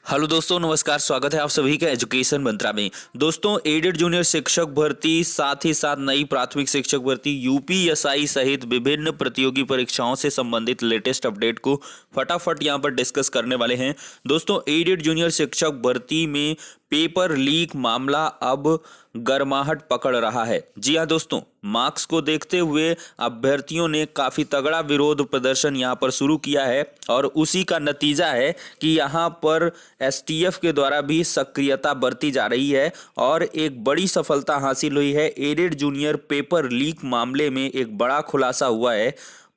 Hello दोस्तों, नमस्कार। स्वागत है आप सभी का एजुकेशन मंत्रा में। दोस्तों, एडेड जूनियर शिक्षक भर्ती, साथ ही साथ नई प्राथमिक शिक्षक भर्ती, यूपीएसआई सहित विभिन्न प्रतियोगी परीक्षाओं से संबंधित लेटेस्ट अपडेट को फटाफट यहां पर डिस्कस करने वाले हैं। दोस्तों, एडेड जूनियर शिक्षक भर्ती में पेपर लीक मामला अब गर्माहट पकड़ रहा है। जी हां दोस्तों, मार्क्स को देखते हुए अभ्यर्थियों ने काफी तगड़ा विरोध प्रदर्शन यहां पर शुरू किया है और उसी का नतीजा है कि यहां पर एसटीएफ के द्वारा भी सक्रियता बरती जा रही है और एक बड़ी सफलता हासिल हुई है। एडेड जूनियर पेपर लीक मामले में एक बड़ा खुलासा हुआ है।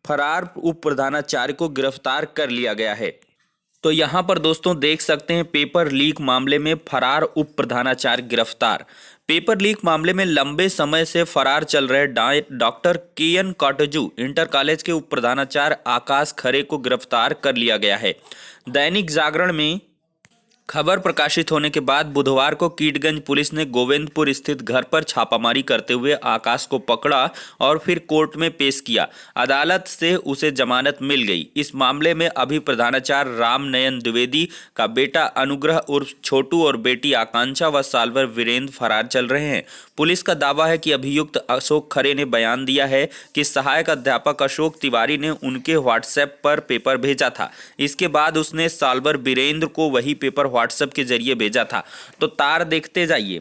फरार उप प्रधानाचार्य को गिरफ्तार कर लिया गया है। तो यहां पर दोस्तों देख सकते हैं, पेपर लीक मामले में फरार उप प्रधानाचार्य गिरफ्तार। पेपर लीक मामले में लंबे समय से फरार चल रहे डॉक्टर केएन कॉटजू इंटर कॉलेज के उप प्रधानाचार्य आकाश खरे को गिरफ्तार कर लिया गया है। दैनिक जागरण में खबर प्रकाशित होने के बाद बुधवार को कीटगंज पुलिस ने गोविंदपुर स्थित घर पर छापामारी करते हुए आकाश को पकड़ा और फिर कोर्ट में पेश किया। अदालत से उसे जमानत मिल गई। इस मामले में अभी प्रधानाचार्य राम नयन द्विवेदी का बेटा अनुग्रह उर्फ छोटू और बेटी आकांक्षा व साल्वर वीरेंद्र फरार चल रहे हैं। पुलिस का दावा है कि अभियुक्त अशोक खरे ने बयान दिया है कि सहायक अध्यापक अशोक तिवारी ने उनके व्हाट्सएप पर पेपर भेजा था। इसके बाद उसने साल्वर वीरेंद्र को वही पेपर व्हाट्सएप के जरिए भेजा था। तो तार देखते जाइए।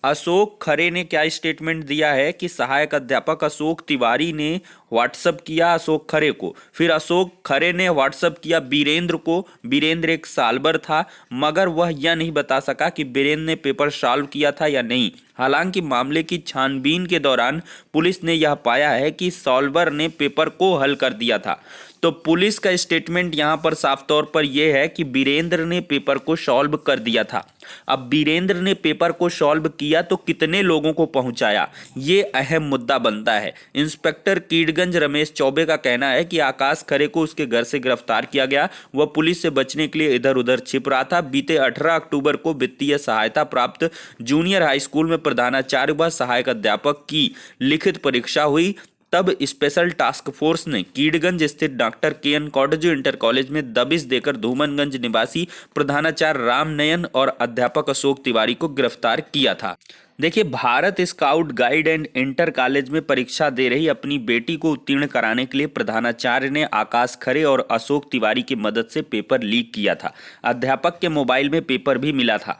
अशोक खरे ने क्या स्टेटमेंट दिया है कि सहायक अध्यापक अशोक तिवारी ने व्हाट्सएप किया अशोक खरे को, फिर अशोक खरे ने व्हाट्सएप किया वीरेंद्र को। वीरेंद्र एक साल्वर था, मगर वह यह नहीं बता सका कि वीरेंद्र ने पेपर सॉल्व किया था या नहीं। हालांकि मामले की छानबीन के दौरान पुलिस ने यह पाया है कि सॉल्वर ने पेपर को हल कर दिया था। तो पुलिस का स्टेटमेंट यहां पर साफ तौर पर यह है कि वीरेंद्र ने पेपर को सॉल्व कर दिया था। अब वीरेंद्र ने पेपर को सॉल्व किया तो कितने लोगों को पहुंचाया, ये अहम मुद्दा बनता है। इंस्पेक्टर कीटगंज रमेश चौबे का कहना है कि आकाश खरे को उसके घर से गिरफ्तार किया गया। वह पुलिस से बचने के लिए इधर उधर छिप रहा था। बीते 18 अक्टूबर को वित्तीय सहायता प्राप्त जूनियर हाई स्कूल में प्रधानाचार्य व सहायक अध्यापक की लिखित परीक्षा हुई। तब स्पेशल टास्क फोर्स ने कीटगंज स्थित डॉक्टर केएन कॉटजू इंटर कॉलेज में दबिश देकर धूमनगंज निवासी प्रधानाचार्य राम नयन और अध्यापक अशोक तिवारी को गिरफ्तार किया था। देखिए, Bharat scout guide and inter college में परीक्षा दे रही अपनी बेटी को उत्तीर्ण कराने के लिए प्रधानाचार्य ने आकाश खरे और अशोक तिवारी की मदद से पेपर लीक किया था। अध्यापक के मोबाइल में पेपर भी मिला था।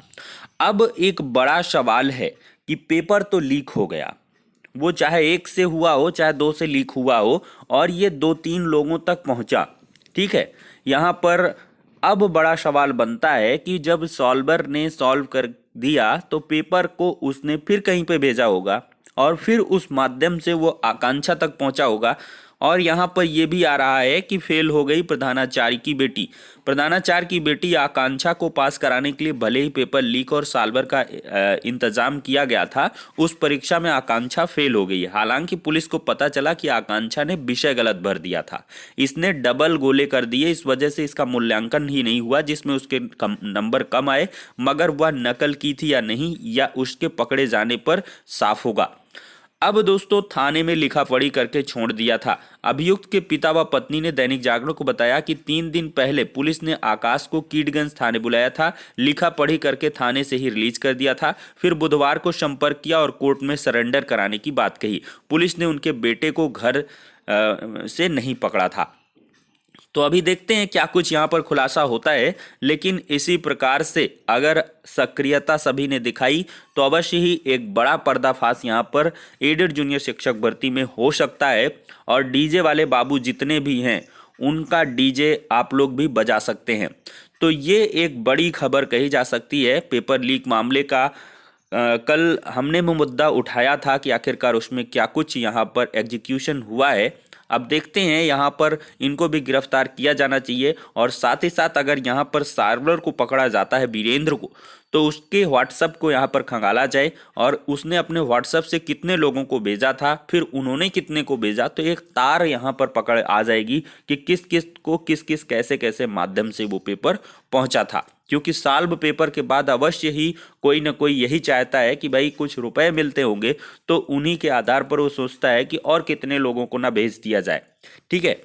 अब एक बड़ा सवाल है कि पेपर तो लीक हो गया, वो चाहे एक से हुआ हो चाहे दो से लीक हुआ हो, और ये 2-3 लोगों तक पहुंचा। ठीक है, यहाँ पर अब बड़ा सवाल बनता है कि जब सॉल्वर ने सॉल्व कर दिया तो पेपर को उसने फिर कहीं पे भेजा होगा और फिर उस माध्यम से वो आकांक्षा तक पहुंचा होगा। और यहाँ पर यह भी आ रहा है कि फेल हो गई प्रधानाचार्य की बेटी। प्रधानाचार्य की बेटी आकांक्षा को पास कराने के लिए भले ही पेपर लीक और सॉल्वर का इंतजाम किया गया था, उस परीक्षा में आकांक्षा फेल हो गई। हालांकि पुलिस को पता चला कि आकांक्षा ने विषय गलत भर दिया था। इसने डबल गोले कर दिए, इस वजह से इसका मूल्यांकन ही नहीं हुआ जिसमें उसके नंबर कम आए। मगर वह नकल की थी या नहीं, या उसके पकड़े जाने पर साफ होगा। अब दोस्तों, थाने में लिखा पढ़ी करके छोड़ दिया था। अभियुक्त के पिता व पत्नी ने दैनिक जागरण को बताया कि 3 दिन पहले पुलिस ने आकाश को कीटगंज थाने बुलाया था, लिखा पढ़ी करके थाने से ही रिलीज कर दिया था। फिर बुधवार को संपर्क किया और कोर्ट में सरेंडर कराने की बात कही। पुलिस ने उनके बेटे को घर से नहीं पकड़ा था। तो अभी देखते हैं क्या कुछ यहाँ पर खुलासा होता है। लेकिन इसी प्रकार से अगर सक्रियता सभी ने दिखाई तो अवश्य ही एक बड़ा पर्दाफाश यहाँ पर एडेड जूनियर शिक्षक भर्ती में हो सकता है। और डीजे वाले बाबू जितने भी हैं, उनका डीजे आप लोग भी बजा सकते हैं। तो ये एक बड़ी खबर कही जा सकती है पेपर लीक मामले का। कल हमने वो मुद्दा उठाया था कि आखिरकार उसमें क्या कुछ यहाँ पर एग्जीक्यूशन हुआ है। अब देखते हैं, यहाँ पर इनको भी गिरफ्तार किया जाना चाहिए। और साथ ही साथ अगर यहाँ पर सार्वर को पकड़ा जाता है, वीरेंद्र को, तो उसके व्हाट्सएप को यहाँ पर खंगाला जाए और उसने अपने व्हाट्सएप से कितने लोगों को भेजा था, फिर उन्होंने कितने को भेजा, तो एक तार यहाँ पर पकड़ आ जाएगी कि किस किस को किस किस कैसे कैसे माध्यम से वो पेपर पहुंचा था। क्योंकि सॉल्व पेपर के बाद अवश्य ही कोई ना कोई यही चाहता है कि भाई कुछ रुपए मिलते होंगे, तो उन्हीं के आधार पर वो सोचता है कि और कितने लोगों को ना भेज दिया जाए। ठीक है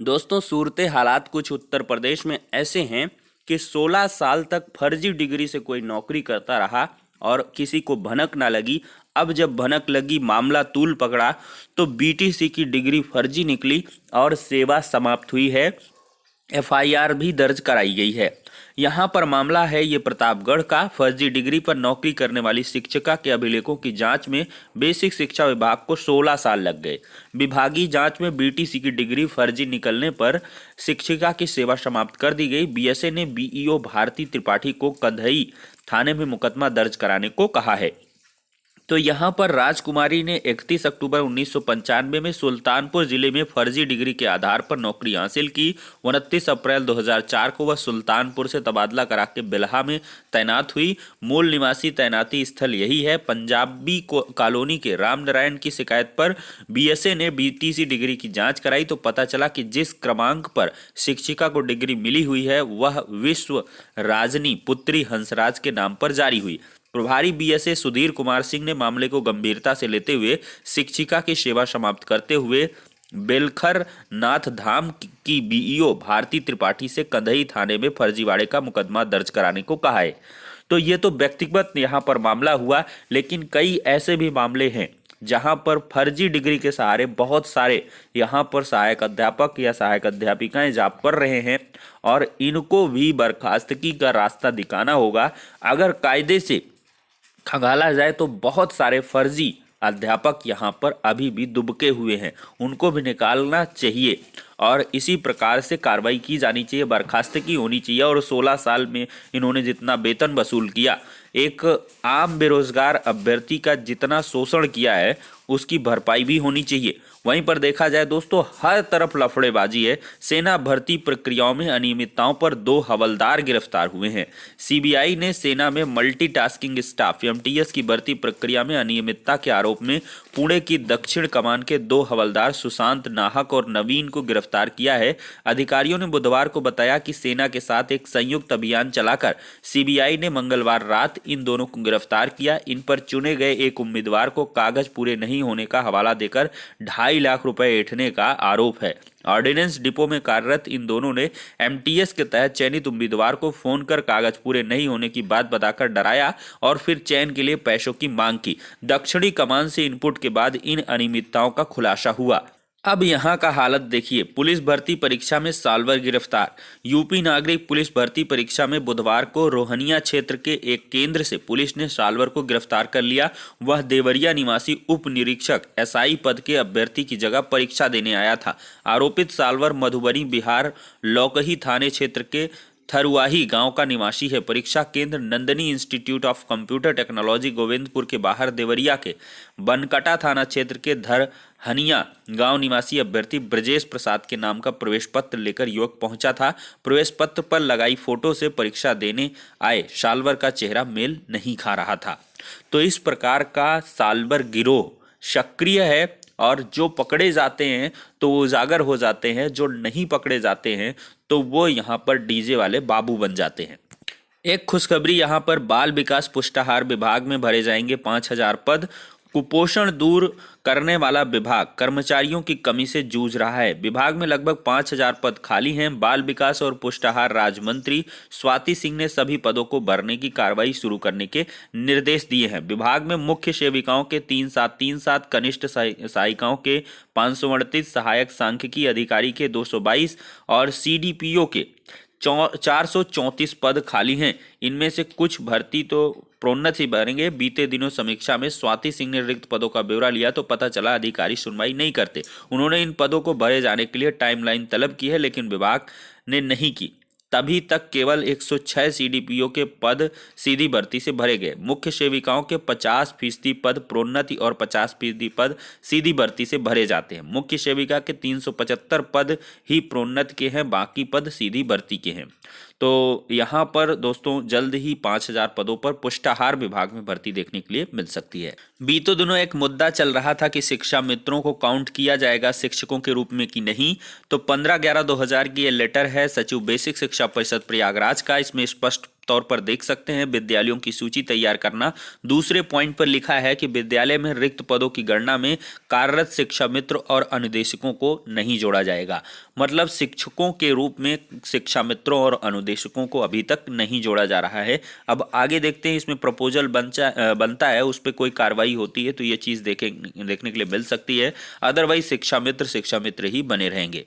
दोस्तों, सूरत हालात कुछ उत्तर प्रदेश में ऐसे हैं कि 16 साल तक फर्जी डिग्री से कोई नौकरी करता रहा और किसी को भनक ना लगी। अब जब भनक लगी, मामला तूल पकड़ा, तो बीटीसी की डिग्री फर्जी निकली और सेवा समाप्त हुई है। एफआईआर भी दर्ज कराई गई है। यहाँ पर मामला है ये प्रतापगढ़ का। फर्जी डिग्री पर नौकरी करने वाली शिक्षिका के अभिलेखों की जांच में बेसिक शिक्षा विभाग को 16 साल लग गए। विभागीय जांच में बीटीसी की डिग्री फर्जी निकलने पर शिक्षिका की सेवा समाप्त कर दी गई। बीएसए ने बीईओ भारती त्रिपाठी को कन्हई थाने में मुकदमा दर्ज कराने को कहा है। तो यहाँ पर राजकुमारी ने 31 अक्टूबर 1995 में सुल्तानपुर जिले में फर्जी डिग्री के आधार पर नौकरी हासिल की। 29 अप्रैल 2004 को वह सुल्तानपुर से तबादला करा के बिल्हा में तैनात हुई। मूल निवासी तैनाती स्थल यही है। पंजाबी कॉलोनी के रामनारायण की शिकायत पर बीएसए ने बीटीसी डिग्री की जांच कराई तो पता चला कि जिस क्रमांक पर शिक्षिका को डिग्री मिली हुई है वह विश्व राजनी पुत्री हंसराज के नाम पर जारी हुई। प्रभारी बीएसए सुधीर कुमार सिंह ने मामले को गंभीरता से लेते हुए शिक्षिका की सेवा समाप्त करते हुए बेलखर नाथ धाम की बीईओ भारती त्रिपाठी से कन्हई थाने में फर्जीवाड़े का मुकदमा दर्ज कराने को कहा है। तो ये तो व्यक्तिगत यहाँ पर मामला हुआ, लेकिन कई ऐसे भी मामले हैं जहां पर फर्जी डिग्री के सहारे बहुत सारे यहाँ पर सहायक अध्यापक या सहायक अध्यापिकाएं जॉब कर रहे हैं और इनको भी बर्खास्तगी का रास्ता दिखाना होगा। अगर कायदे से खंगाला जाए तो बहुत सारे फर्जी अध्यापक यहाँ पर अभी भी दुबके हुए हैं, उनको भी निकालना चाहिए और इसी प्रकार से कार्रवाई की जानी चाहिए, बर्खास्तगी होनी चाहिए। और 16 साल में इन्होंने जितना वेतन वसूल किया, एक आम बेरोजगार अभ्यर्थी का जितना शोषण किया है उसकी भरपाई भी होनी चाहिए। वहीं पर देखा जाए दोस्तों, हर तरफ लफड़ेबाजी है। सेना भर्ती प्रक्रियाओं में अनियमितताओं पर 2 हवलदार गिरफ्तार हुए हैं। सीबीआई ने सेना में मल्टीटास्किंग स्टाफ एमटीएस की भर्ती प्रक्रिया में अनियमितता के आरोप में पुणे की दक्षिण कमान के 2 हवलदार सुशांत नाहक और नवीन को गिरफ्तार किया है। अधिकारियों ने बुधवार को बताया कि सेना के साथ एक संयुक्त अभियान चलाकर सीबीआई ने मंगलवार रात इन दोनों को गिरफ्तार किया। इन पर चुने गए एक उम्मीदवार को कागज पूरे नहीं होने का हवाला देकर 2.5 लाख रुपए ऐंठने का आरोप है। ऑर्डिनेंस डिपो में कार्यरत इन दोनों ने एमटीएस के तहत चयनित उम्मीदवार को फोन कर कागज पूरे नहीं होने की बात बताकर डराया और फिर चयन के लिए पैसों की मांग की। दक्षिणी कमान से इनपुट के बाद इन अनियमितताओं का खुलासा हुआ। अब यहाँ का हालत देखिए। पुलिस भर्ती परीक्षा में साल्वर गिरफ्तार। यूपी नागरिक पुलिस भर्ती परीक्षा में बुधवार को रोहनिया क्षेत्र के एक केंद्र से पुलिस ने साल्वर को गिरफ्तार कर लिया। वह देवरिया निवासी उप निरीक्षक एसआई पद के अभ्यर्थी की जगह परीक्षा देने आया था। आरोपित साल्वर मधुबनी बिहार लौकही थाने क्षेत्र के थरुआही गांव का निवासी है। परीक्षा केंद्र Nandini institute of computer technology Govindpur के बाहर देवरिया के बनकटा थाना क्षेत्र के धरहनिया गांव निवासी अभ्यर्थी ब्रजेश प्रसाद के नाम का प्रवेश पत्र लेकर युवक पहुंचा था। प्रवेश पत्र पर लगाई फोटो से परीक्षा देने आए साल्वर का चेहरा मेल नहीं खा रहा था। तो इस प्रकार का साल्वर गिरोह सक्रिय है और जो पकड़े जाते हैं तो वो उजागर हो जाते हैं, जो नहीं पकड़े जाते हैं तो वो यहाँ पर डीजे वाले बाबू बन जाते हैं। एक खुशखबरी यहाँ पर, बाल विकास पुष्टाहार विभाग में भरे जाएंगे 5000 पद। कुपोषण दूर करने वाला विभाग कर्मचारियों की कमी से जूझ रहा है। विभाग में लगभग 5000 पद खाली हैं। बाल विकास और पुष्टाहार राज्य मंत्री स्वाति सिंह ने सभी पदों को भरने की कार्रवाई शुरू करने के निर्देश दिए हैं। विभाग में मुख्य सेविकाओं के 3737, कनिष्ठ सहायिकाओं के 538, सहायक सांख्यिकी अधिकारी के 222 और सीडीपीओ के 434 पद खाली हैं। इनमें से कुछ भर्ती तो प्रोन्नत ही भरेंगे। बीते दिनों समीक्षा में स्वाति सिंह ने रिक्त पदों का ब्यौरा लिया तो पता चला अधिकारी सुनवाई नहीं करते। उन्होंने इन पदों को भरे जाने के लिए टाइमलाइन तलब की है, लेकिन विभाग ने नहीं की। तभी तक केवल 106 सीडीपीओ के पद सीधी भर्ती से भरे गए। मुख्य सेविकाओं के 50% पद प्रोन्नति और 50% पद सीधी भर्ती से भरे जाते हैं। मुख्य सेविका के 375 पद ही प्रोन्नत के हैं, बाकी पद सीधी भर्ती के हैं। तो यहाँ पर दोस्तों जल्द ही 5000 पदों पर पुष्टाहार विभाग में भर्ती देखने के लिए मिल सकती है। बीते दिनों एक मुद्दा चल रहा था कि शिक्षा मित्रों को काउंट किया जाएगा शिक्षकों के रूप में कि नहीं। तो 15/11/2000 की ये लेटर है सचिव बेसिक शिक्षा परिषद प्रयागराज का। इसमें स्पष्ट तौर पर देख सकते हैं विद्यालयों की सूची तैयार करना। दूसरे पॉइंट पर लिखा है कि विद्यालय में रिक्त पदों की गणना में कार्यरत शिक्षा मित्र और अनुदेशकों को नहीं जोड़ा जाएगा। मतलब शिक्षकों के रूप में शिक्षा मित्रों और अनुदेशकों को अभी तक नहीं जोड़ा जा रहा है। अब आगे देखते हैं इसमें प्रपोजल बनता है, उस पर कोई कार्रवाई होती है तो ये चीज़ देखने के लिए मिल सकती है। अदरवाइज शिक्षा मित्र ही बने रहेंगे।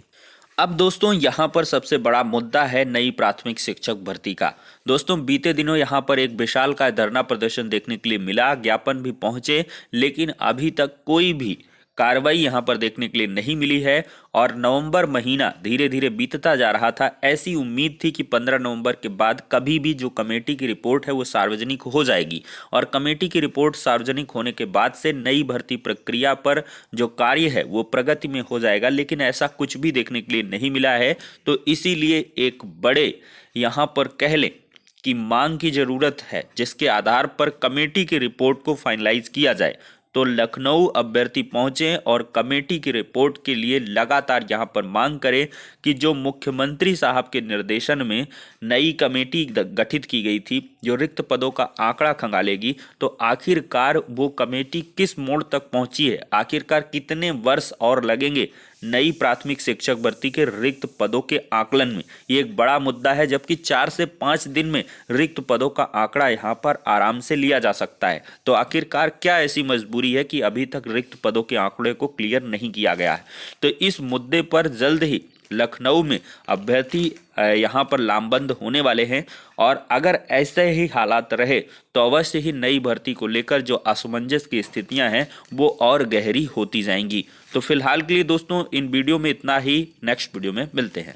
अब दोस्तों यहाँ पर सबसे बड़ा मुद्दा है नई प्राथमिक शिक्षक भर्ती का। दोस्तों बीते दिनों यहाँ पर एक विशालकाय धरना प्रदर्शन देखने के लिए मिला, ज्ञापन भी पहुंचे, लेकिन अभी तक कोई भी कार्रवाई यहाँ पर देखने के लिए नहीं मिली है। और नवंबर महीना धीरे धीरे बीतता जा रहा था। ऐसी उम्मीद थी कि 15 नवंबर के बाद कभी भी जो कमेटी की रिपोर्ट है वो सार्वजनिक हो जाएगी और कमेटी की रिपोर्ट सार्वजनिक होने के बाद से नई भर्ती प्रक्रिया पर जो कार्य है वो प्रगति में हो जाएगा, लेकिन ऐसा कुछ भी देखने के लिए नहीं मिला है। तो इसीलिए एक बड़े यहाँ पर कह लें कि मांग की जरूरत है जिसके आधार पर कमेटी की रिपोर्ट को फाइनलाइज किया जाए। तो लखनऊ अभ्यर्थी पहुंचे और कमेटी की रिपोर्ट के लिए लगातार यहां पर मांग करें कि जो मुख्यमंत्री साहब के निर्देशन में नई कमेटी गठित की गई थी जो रिक्त पदों का आंकड़ा खंगालेगी, तो आखिरकार वो कमेटी किस मोड़ तक पहुंची है, आखिरकार कितने वर्ष और लगेंगे नई प्राथमिक शिक्षक भर्ती के रिक्त पदों के आकलन में। ये एक बड़ा मुद्दा है, जबकि 4 से 5 दिन में रिक्त पदों का आंकड़ा यहाँ पर आराम से लिया जा सकता है। तो आखिरकार क्या ऐसी मजबूरी है कि अभी तक रिक्त पदों के आंकड़े को क्लियर नहीं किया गया है। तो इस मुद्दे पर जल्द ही लखनऊ में अभ्यर्थी यहाँ पर लामबंद होने वाले हैं और अगर ऐसे ही हालात रहे तो अवश्य ही नई भर्ती को लेकर जो असमंजस की स्थितियां हैं वो और गहरी होती जाएंगी। तो फिलहाल के लिए दोस्तों इन वीडियो में इतना ही, नेक्स्ट वीडियो में मिलते हैं।